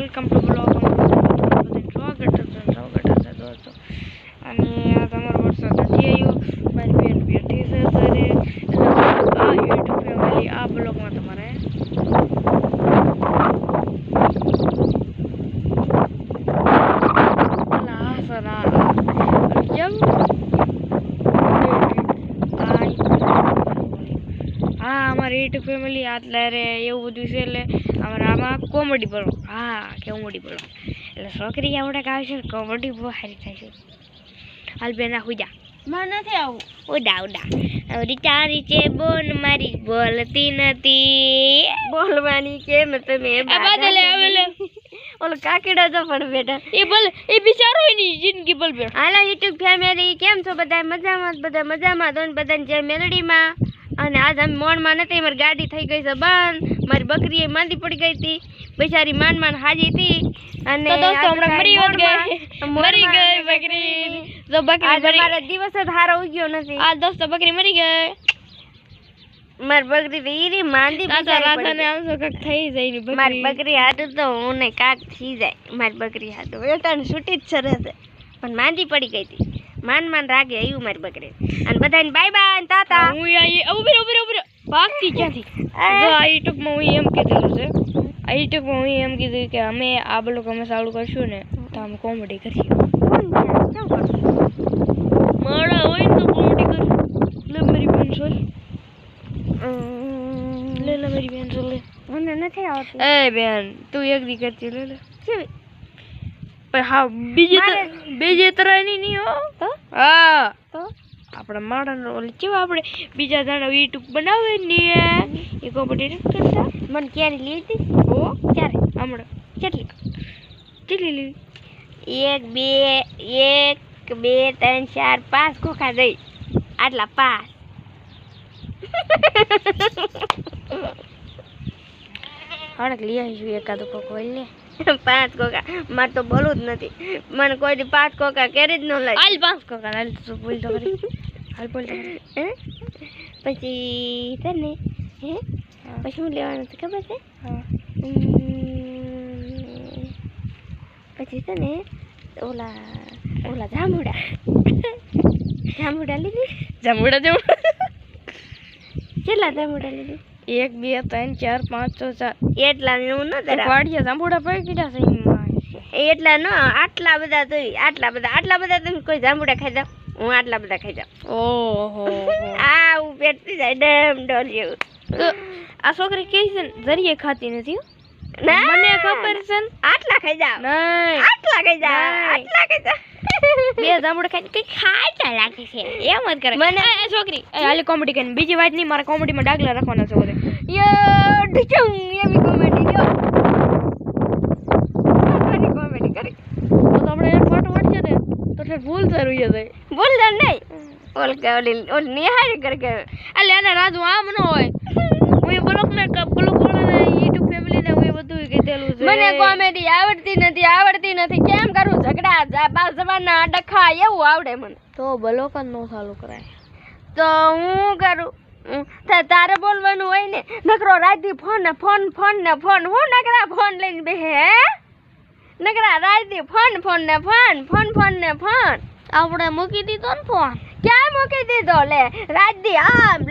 welcome to blog સ્વાગત છે દોસ્તો અને આ તમારો વરસાદ નથી આવ્યો મારી બેન બેઠી છે અત્યારે આ યુટ્યુબ ફેમિલી આ બ્લોગમાં તમારે યુટ્યુબ ફેમિલી અત્યારે એવું બધું છે એટલે અમારે આમાં કોમેડી પડો કોમેડી પડો એટલે છોકરી આવડે આવશે ને કોમેડી બહુ સારી થાય છે હાલ બેન હુજા મને નથી આવું ઉડા રીચારી છે બોન મારી બોલતી નથી બોલવાની કેમ તમે ઓલો કાકીડો તો પણ બેટા એ બિચારો એની જિંદગી બોલ બેટા હાલો યુટ્યુબ ફેમિલી કેમ છો બધા મજામાં તો બધાને જે મેલડીમાં અને આજ અમે મોણમાં નથી મારી ગાડી થઈ ગઈ છે બંધ મારી બકરી માંદી પડી ગઈ હતી બિચારી માંડ હાજી હતી અને દોસ્તો હમણાં મરી ગઈ બકરી તો બકરી મારા દિવસ જ હારો ઉગ્યો નથી આ દોસ્તો બકરી મરી ગઈ મારી બકરી ઈરી માંદી રાધાને આવજો કાક થઈ જાય ની મારી બકરી હાટું તો હું ને કાક થઈ જાય મારી બકરી હાટું વેટાને છૂટી જ સરસ પણ માંદી પડી ગઈ હતી માંડ રાગે આવ્યું મારી બકરી અને બધાને બાય બાય તાતા હું ઉભી ભાગતી ક્યાંથી જો આ યુટ્યુબમાં હું એમ કીધેલું છે આ યુટ્યુબમાં હું એમ કીધું કે અમે આ બ્લોગ અમે ચાલુ કરશું ને તો અમે કોમેડી કરીએ મારા હોય તો કોમેડી કર લે મારી બેન સોલ લે મારી બેન સોલ મને નથી આવતી એ બેન તું એક દી કરતી લે પણ હા બીજે તરહ નહીં હો તો હા તો આપણે માળાનો ઓલી કેવા આપણે બીજા દાડા યુટ્યુબ બનાવે ને એ કોમ્પિટિશન કરતા મને ક્યારે લીધી હો ક્યારે હમણાં કેટલી લીધી 1 2 3 4 5 ખોખા દઈ આટલા 5 હડક લઈ આવીશું એકાદું ખોખો લે 5 કોકા મારે તો બોલવું જ નથી મને કોઈ દી 5 કોકા કેરી જ ન લાગે હાલ 5 કોકા હાલ તો બોલ તો કરી હાલ બોલ તો હે પછી તને હે પછી હું લેવાનું છે ખબર છે પછી તને ઓલા જામુડા લીધી જામુડા કેટલા જામુડા લીધી 1 2 3 4 5 6 7 એટલા હું ન દરા વાડિયા જાંબુડા પડી ગયા છે એટલા ન આટલા બધા તોય આટલા બધા તમે કોઈ જાંબુડા ખાઈ જાવ હું આટલા બધા ખાઈ જાવ ઓહો આ હું પેટતી જાય ડમ ડોલ્યું તો આ છોકરી કે છે જરીએ ખાતી નથી મને ખબર છે આટલા ખાઈ જાવ નહીં આટલા ખાઈ જાવ બે જાંબુડા ખાઈ કઈ ખાટા લાગે છે એમ જ કરે મને એ છોકરી હાલે કોમેડી કરીને બીજી વાત નહીં મારા કોમેડીમાં ડાગલા રાખવાના છે ઓરે યો ઢચમ એમી કોમેડી યો આની કોમેડી કરી તો આપણે એક ફોટો વળશે ને તો તે ભૂલ થરું જાય ભૂલ દર નહીં ઓલ નિહારી કરે અલે આના રાજુ આમ ન હોય હું બ્લોગ વાળાને યુટ્યુબ ફેમિલી ને હું બધું કીધેલું છે મને કોમેડી આવડતી નથી કેમ કરું ઝઘડા બાલ જવાના ડખા એવું આવડે મને તો બ્લોગ જ નો ચાલુ કરાય તો હું કરું તારે બોલવાનું હોય ને નકરો રાતી ફોન હું નકરા ફોન લઈને બેહે નકરા રાતી ફોન આપણે મૂકી દીધો ને ફોન ક્યાં મૂકી દીધો લે રાતી આમ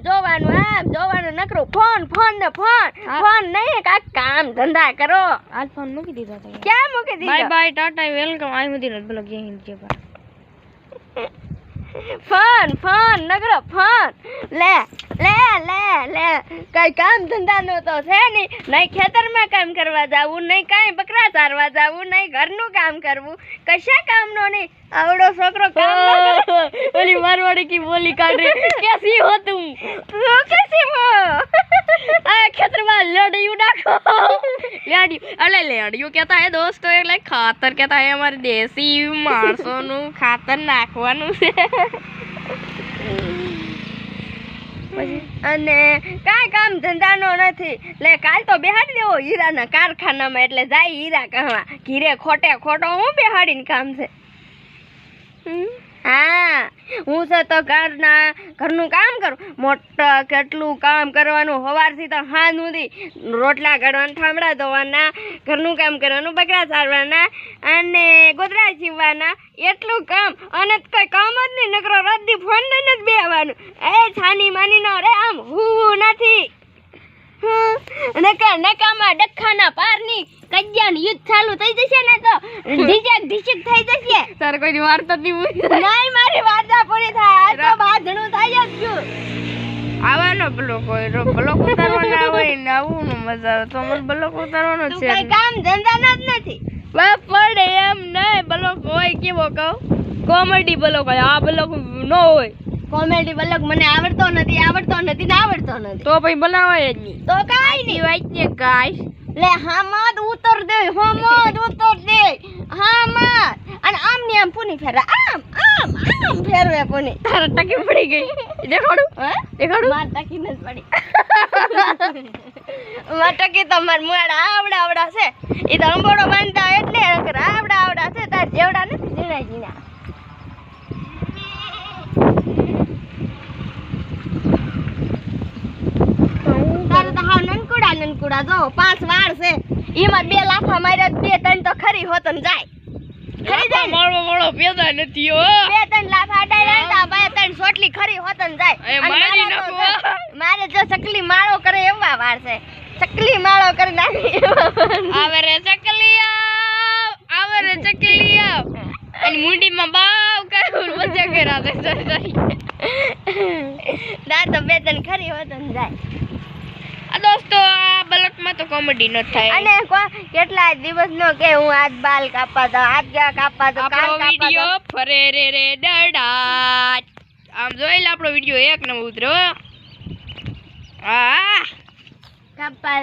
જોવાનું નકરું ફોન નહીં કાક કામ ધંધા કરો આજ ફોન મૂકી દીધો તો ક્યાં મૂકી દીધો બાય ટાટા વેલકમ આઈ હું દીનો બ્લોગ યહીં જે પર ફોન નકરો ફોન લે કઈ કામ ધંધા નો તો છે નહીં ખેતરમાં કામ કરવા જાવું નહીં કાંઈ બકરા ચારવા જાવું નહીં ઘરનું કામ કરવું કશા કામ નો નહીં આવડો છોકરો કામ ઓલી મારવાડી કી બોલી કાઢે કેસી હો તું કેસી હો આ ખેતરમાં લડિયું નાખો લડિયું કહેતા હે દોસ્તો એટલે ખાતર કહેતા હે અમારે દેશી માણસોનું ખાતર નાખવાનું છે અને કાંઈ કામ ધંધાનો નથી લે કાલ તો બેહાડી દેવો હીરાના કારખાનામાં એટલે જાય હીરા કહવા ઘીરે ખોટો હું બેહાડીને કામ છે હા હું છે તો ઘરનું કામ કરું મોટા કેટલું કામ કરવાનું સવારથી તો સાંજ સુધી રોટલા ઘડવાના ઠામડા ધોવાના ઘરનું કામ કરવાનું બકરા સારવાના અને ગોદડા સીવવાના એટલું કામ અને કઈ કામ જ નહીં નકરો રાતથી ફોન લઈને જ બેહવાનું એ છાની માની નો રે આમ હું નથી નકામા ડખાના પારની કજ્યાનું યુદ્ધ ચાલુ થઈ જશે ને તો ઢીચક થઈ જશે તારે કોઈ વાર્તા નહીં મારી વાર્તા પૂરી થાય આ તો બાધણું થઈ જ ગયું આવવાનો બ્લોક હોય બ્લોક ઉતારવાનો હોય ને આવું નો મજા આવે તો મને બ્લોક ઉતારવાનો છે કઈ કામ ધંધા જ નથી બાપ પડે એમ નહીં બ્લોક હોય કેવો કહું કોમેડી બ્લોક હોય આ બ્લોક નો હોય કોમેડી બ્લોગ મને આવડતો નથી ને આવડતો નથી તો પછી બનાવાય જ નહીં તો કાઈ નહીં વાત ને ગાઈસ લે હામદ ઉતર દે હામદ અને આમ ને આમ પુની ફેરા આમ ફેરવે પુની તારા ટકી પડી ગઈ દેખાડું માર ટકી ન પડી માર ટકી તો માર મોડા આવડા છે ઈ તો અંબોડો બાંધતા એટલે આવડા છે તાર જેવડા નથી જીણા નનકુડા જો 5 વાળ છે એમાં 2 લાફા માર્યા 2 3 તો ખરી હોતન જાય મારો પેદા નથી હો 2 3 લાફા ડાયરા તા 2 3 સોટલી ખરી હોતન જાય મારે જો ચકલી માળો કરે એવા વાળ છે ચકલી માળો કરી નાખી આવે રે ચકલી અને મુંડીમાં બાવ કાઢું વચ્ચે કરા દે દાંત 2 3 ખરી હોતન જાય દોસ્તો આ બ્લોકમાં તો કોમેડી ન થાય અને કેટલા દિવસ નો કે હું આજ બાલ કાપા તો આજ કાપા તો કાલ કાપા વિડિયો ફરે રે ડડા આમ જોઈ લે આપણો વિડિયો એક નંબર ઉતર્યો આ કાપા